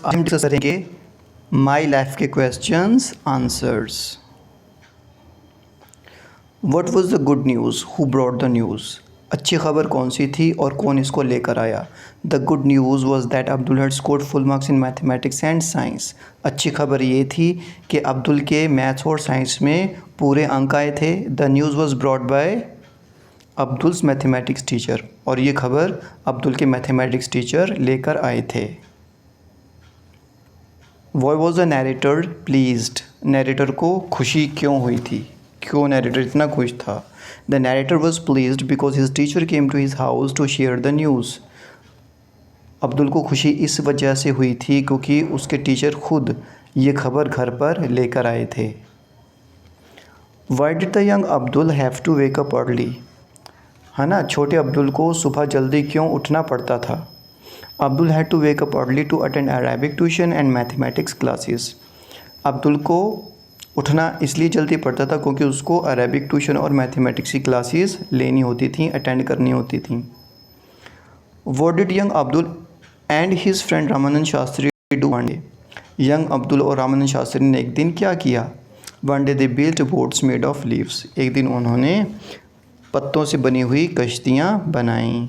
हम डिस्कस करेंगे my life के questions answers. What was the good news, who brought the news. अच्छी खबर कौन सी थी और कौन इसको लेकर आया। The good news was that Abdul had scored full marks in mathematics and science. अच्छी खबर ये थी कि अब्दुल के मैथ्स और साइंस में पूरे अंक आए थे। The news was brought by Abdul's mathematics teacher, और ये खबर अब्दुल के मैथमेटिक्स टीचर लेकर आए थे। Why was the narrator pleased. Narrator को खुशी क्यों हुई थी, क्यों नैरेटर इतना खुश था। The narrator was pleased because his teacher came to his house to share the news. Abdul को खुशी इस वजह से हुई थी क्योंकि उसके टीचर खुद ये खबर घर पर लेकर आए थे। Why did the young Abdul have to wake up early. है ना, छोटे अब्दुल को सुबह जल्दी क्यों उठना पड़ता था। Abdul had to wake up early to attend Arabic tuition and mathematics classes. Abdul को उठना इसलिए जल्दी पड़ता था क्योंकि उसको अरेबिक ट्यूशन और मैथमेटिक्स की क्लासेस लेनी होती थी, अटेंड करनी होती थी। What did young Abdul and his friend Ramanand Shastri do one day. Young Abdul और रामानंद शास्त्री ने एक दिन क्या किया। One day they built boats made of leaves. एक दिन उन्होंने पत्तों से बनी हुई कश्तियाँ बनाईं।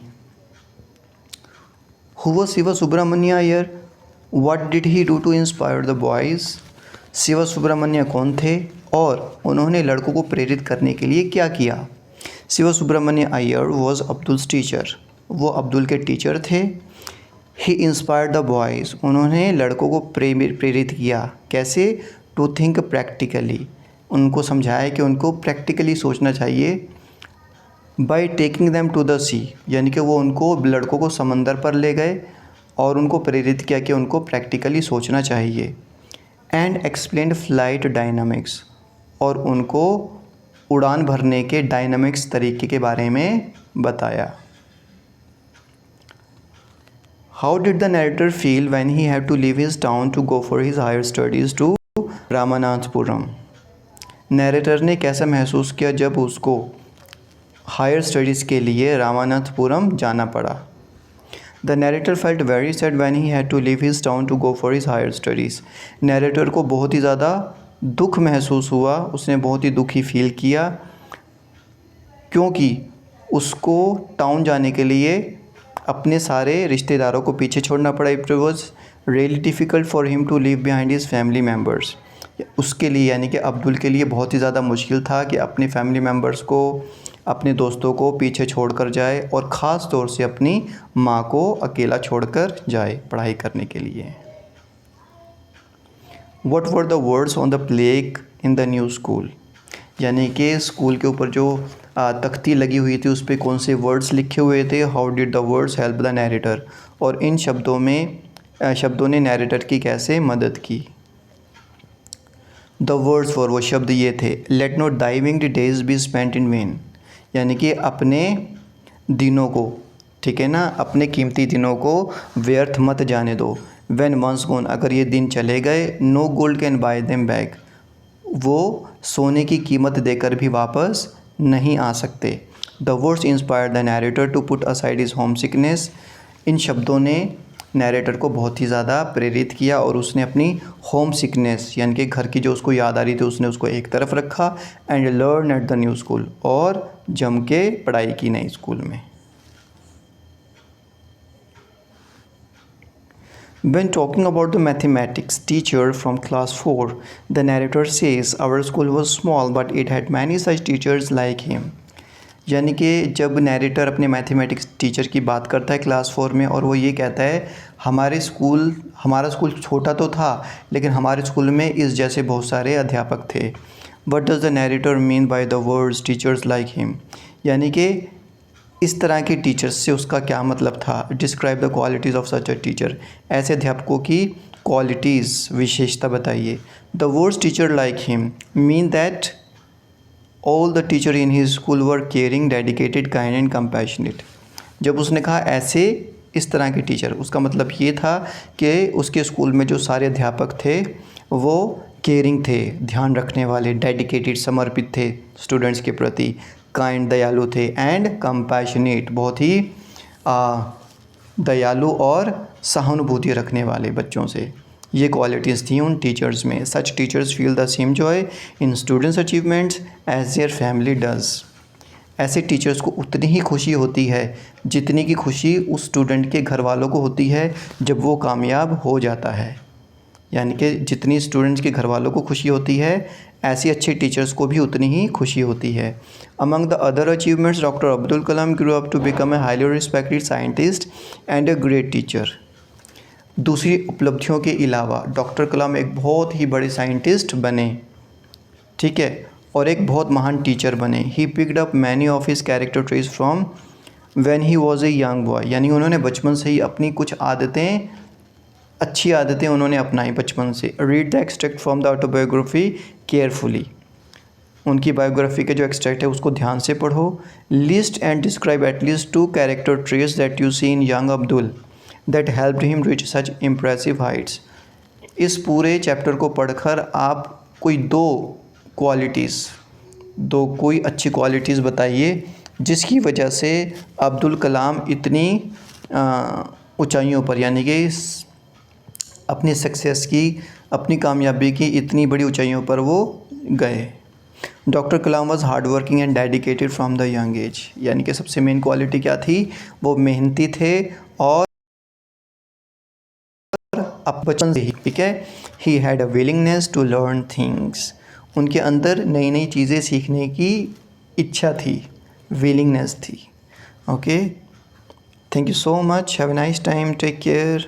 Who was Shiva Subramanya Iyer? What did he do to inspire the boys? Shiva Subramanya कौन थे और उन्होंने लड़कों को प्रेरित करने के लिए क्या किया। Shiva Subramanya Iyer was Abdul's teacher. वो अब्दुल के टीचर थे। He inspired the boys. उन्होंने लड़कों को प्रेरित किया। कैसे? To think practically. उनको समझाया कि उनको प्रैक्टिकली सोचना चाहिए। By taking them to the sea, यानी कि वो उनको लड़कों को समंदर पर ले गए और उनको प्रेरित किया कि उनको प्रैक्टिकली सोचना चाहिए। एंड एक्सप्लेन्ड फ्लाइट डायनामिक्स, और उनको उड़ान भरने के डायनामिक्स तरीके के बारे में बताया। How did the narrator feel when he had to leave his town to go for his higher studies to Ramanathapuram. Narrator ने कैसा महसूस किया जब उसको हायर स्टडीज़ के लिए रामानाथपुरम जाना पड़ा। The narrator felt very sad when he had to leave his town to go for his higher studies. Narrator को बहुत ही ज़्यादा दुख महसूस हुआ, उसने बहुत ही दुखी फील किया क्योंकि उसको टाउन जाने के लिए अपने सारे रिश्तेदारों को पीछे छोड़ना पड़ा। It was really difficult for him to leave behind his family members. उसके लिए यानी कि अब्दुल के लिए बहुत ही ज़्यादा मुश्किल था कि अपने फैमिली मेम्बर्स को, अपने दोस्तों को पीछे छोड़कर जाए और ख़ास तौर से अपनी माँ को अकेला छोड़कर जाए पढ़ाई करने के लिए। What were the words on the plaque in the new school? यानी कि स्कूल के ऊपर जो तख्ती लगी हुई थी उस पर कौन से वर्ड्स लिखे हुए थे। How did the words help the narrator, और इन शब्दों ने नैरेटर की कैसे मदद की। द वर्ड्स फॉर, वो शब्द ये थे। Let not diving the days be spent in when, यानी कि अपने दिनों को, ठीक है ना, अपने कीमती दिनों को व्यर्थ मत जाने दो। व्हेन वंस गोन, अगर ये दिन चले गए, no gold can buy them back, वो सोने की कीमत देकर भी वापस नहीं आ सकते। The words inspired the narrator to put aside his home sickness. इन शब्दों ने नैरेटर को बहुत ही ज़्यादा प्रेरित किया और उसने अपनी होम सिकनेस यानी कि घर की जो उसको याद आ रही थी उसने उसको एक तरफ रखा। And learn at the new school, और जम के पढ़ाई की नई स्कूल में। When talking about the mathematics teacher from class 4, the narrator says our school was small but it had many such teachers like him. यानी कि जब नैरेटर अपने मैथमेटिक्स टीचर की बात करता है क्लास 4 में, और वो ये कहता है हमारा स्कूल छोटा तो था लेकिन हमारे स्कूल में इस जैसे बहुत सारे अध्यापक थे। What does the narrator mean by the words teachers like him, यानी कि इस तरह के टीचर्स से उसका क्या मतलब था। Describe the qualities of such a teacher, ऐसे अध्यापकों की क्वालिटीज़, विशेषता बताइए। The words teacher like him mean that all the teacher in his school were caring, dedicated, kind and compassionate. जब उसने कहा ऐसे इस तरह के टीचर, उसका मतलब ये था कि उसके स्कूल में जो सारे अध्यापक थे वो केयरिंग थे, ध्यान रखने वाले, डेडिकेटेड, समर्पित थे स्टूडेंट्स के प्रति, काइंड, दयालु थे, एंड कंपैशनेट, बहुत ही दयालु और सहानुभूति रखने वाले बच्चों से। ये क्वालिटीज़ थी उन टीचर्स में। Such teachers feel the same joy in students achievements as their family does. ऐसे टीचर्स को उतनी ही खुशी होती है जितनी की खुशी उस स्टूडेंट के घर वालों को होती है जब वो कामयाब हो जाता है। यानी कि जितनी स्टूडेंट्स के घर वालों को खुशी होती है, ऐसी अच्छे टीचर्स को भी उतनी ही खुशी होती है। Among the other achievements, doctor Abdul Kalam grew up to become a highly respected scientist and a great teacher. दूसरी उपलब्धियों के अलावा डॉक्टर कलाम एक बहुत ही बड़े साइंटिस्ट बने, ठीक है, और एक बहुत महान टीचर बने। He picked up many of his character trace from when he was a young boy. यानी उन्होंने बचपन से ही अपनी कुछ आदतें, अच्छी आदतें उन्होंने अपनाई बचपन से। Read the extract from the autobiography carefully. उनकी बायोग्राफी के जो एक्सट्रैक्ट है उसको ध्यान से पढ़ो। List and describe at least 2 character traits that you see in young Abdul that helped him reach such impressive heights. इस पूरे चैप्टर को पढ़कर आप कोई कोई अच्छी क्वालिटीज़ बताइए जिसकी वजह से अब्दुल कलाम इतनी ऊंचाइयों पर, यानी कि अपनी सक्सेस की, अपनी कामयाबी की इतनी बड़ी ऊंचाइयों पर वो गए। Doctor Kalam was hard working and dedicated from the young age. यानी कि सबसे मेन क्वालिटी क्या थी, वो मेहनती थे और अब बचपन से ही, ठीक है। He had a willingness to learn things. उनके अंदर नई नई चीज़ें सीखने की इच्छा थी, विलिंगनेस थी। Okay, thank you so much, have a nice time, take care.